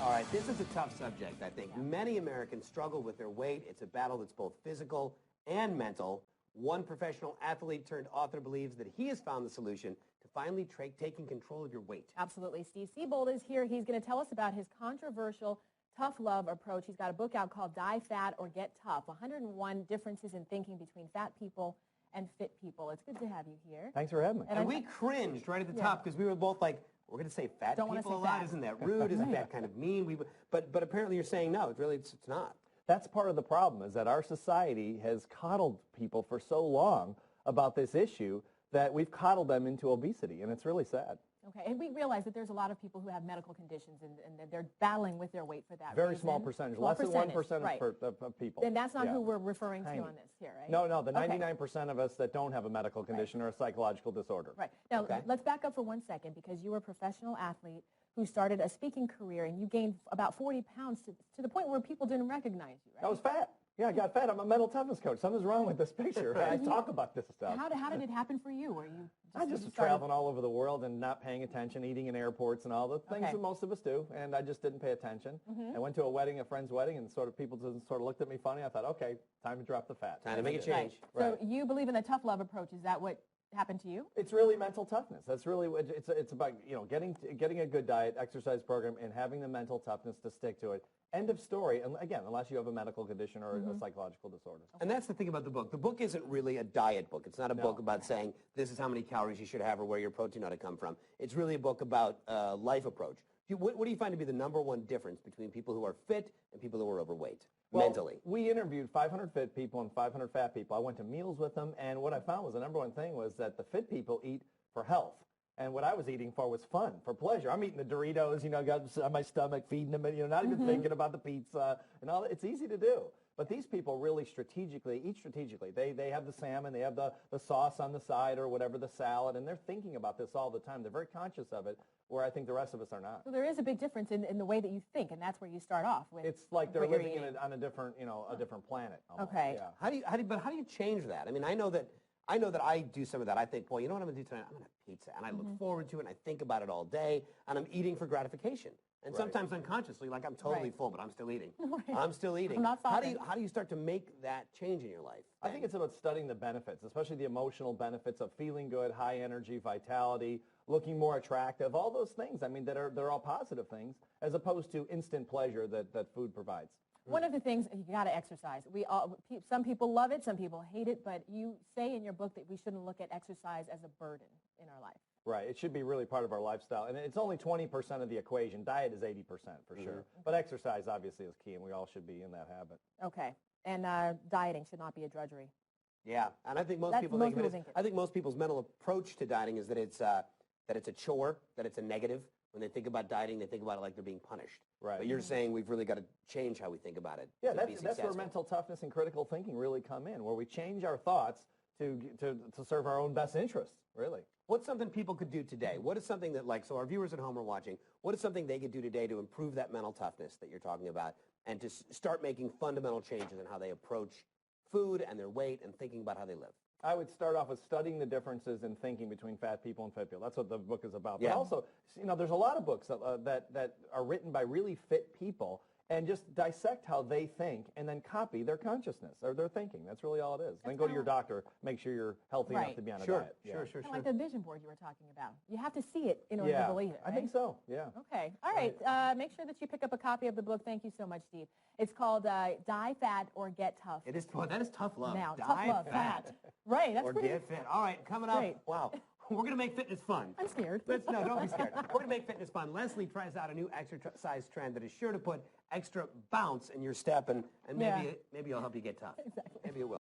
All right, this is a tough subject, I think. Many Americans struggle with their weight. It's a battle that's both physical and mental. One professional athlete turned author believes that he has found the solution to finally taking control of your weight. Absolutely. Steve Seibold is here. He's going to tell us about his controversial tough love approach. He's got a book out called Die Fat or Get Tough, 101 differences in thinking between fat people and fit people. It's good to have you here. Thanks for having me. And we cringed right at the top because we were both like, we're going to say fat Don't people a say lot. fat. Isn't that rude? Isn't that kind of mean? But apparently you're saying no, it's not. That's part of the problem, is that our society has coddled people for so long about this issue that we've coddled them into obesity, and it's really sad. Okay, and we realize that there's a lot of people who have medical conditions and that they're battling with their weight for that Very reason. small percentage, Small less than 1% right. of people. Then that's not Yeah. who we're referring Tiny. to on this here, right? No, the 99% of us that don't have a medical condition or a psychological disorder. Right. Now, let's back up for 1 second, because you were a professional athlete who started a speaking career, and you gained about 40 pounds to the point where people didn't recognize you, right? I was fat. Yeah, I got fat. I'm a mental toughness coach. Something's wrong with this picture. I talk about this stuff. How did it happen for you? Were you I just was traveling all over the world and not paying attention, eating in airports and all the things that most of us do, and I just didn't pay attention. I went to a friend's wedding, and people just looked at me funny. I thought, okay, time to drop the fat. Time to make a change. Right. So you believe in the tough love approach. Is that what happened to you? It's really mental toughness. That's really what it's about. Getting a good diet, exercise program, and having the mental toughness to stick to it. End of story. And again, unless you have a medical condition or a psychological disorder. And that's the thing about the book. The book isn't really a diet book. It's not a book about saying this is how many calories you should have or where your protein ought to come from. It's really a book about life approach. What do you find to be the #1 difference between people who are fit and people who are overweight mentally? We interviewed 500 fit people and 500 fat people. I went to meals with them, and what I found was the #1 thing was that the fit people eat for health. And what I was eating for was fun, for pleasure. I'm eating the Doritos, got on my stomach, feeding them, not even thinking about the pizza and all that. It's easy to do. But these people really eat strategically. They have the salmon, they have the sauce on the side or whatever, the salad, and they're thinking about this all the time. They're very conscious of it, where I think the rest of us are not. So there is a big difference in the way that you think, and that's where you start off with. It's like they're living on a different, a different planet. Almost. Okay. Yeah. How do you change that? I mean, I know that I do some of that. I think, well, you know what I'm going to do tonight? I'm going to have pizza, and I look forward to it, and I think about it all day, and I'm eating for gratification. And sometimes unconsciously, like I'm totally full, but I'm still eating. I'm still eating. I'm not how do you start to make that change in your life? I think it's about studying the benefits, especially the emotional benefits of feeling good, high energy, vitality, looking more attractive, all those things. I mean, they're all positive things, as opposed to instant pleasure that food provides. One of the things, you got to exercise. Some people love it, some people hate it, but you say in your book that we shouldn't look at exercise as a burden in our life. Right. It should be really part of our lifestyle. And it's only 20% of the equation. Diet is 80% for sure. But exercise obviously is key, and we all should be in that habit. Okay. And dieting should not be a drudgery. Yeah. And I think most people think I think most people's mental approach to dieting is that it's a chore, that it's a negative. When they think about dieting, they think about it like they're being punished. Right. But you're saying we've really got to change how we think about it. Yeah, that's where mental toughness and critical thinking really come in, where we change our thoughts to serve our own best interests, really. What's something people could do today? What is something that, so our viewers at home are watching, what is something they could do today to improve that mental toughness that you're talking about and to start making fundamental changes in how they approach food and their weight and thinking about how they live? I would start off with studying the differences in thinking between fat people and fit people. That's what the book is about. Yeah. But also, there's a lot of books that are written by really fit people and just dissect how they think and then copy their consciousness or their thinking. That's really all it is. Then go to your doctor, make sure you're healthy enough to be on a diet. Sure. Like the vision board you were talking about. You have to see it in order to believe it, right? I think so, yeah. Okay. All right. Make sure that you pick up a copy of the book. Thank you so much, Steve. It's called Die Fat or Get Tough. It is. Well, that is tough love. Now, Die tough love, fat. Right. That's or pretty. Get Fit. All right, coming up. Great. Wow. We're going to make fitness fun. I'm scared. No, don't be scared. We're going to make fitness fun. Leslie tries out a new exercise trend that is sure to put extra bounce in your step, and maybe it'll help you get tough. Exactly. Maybe it will.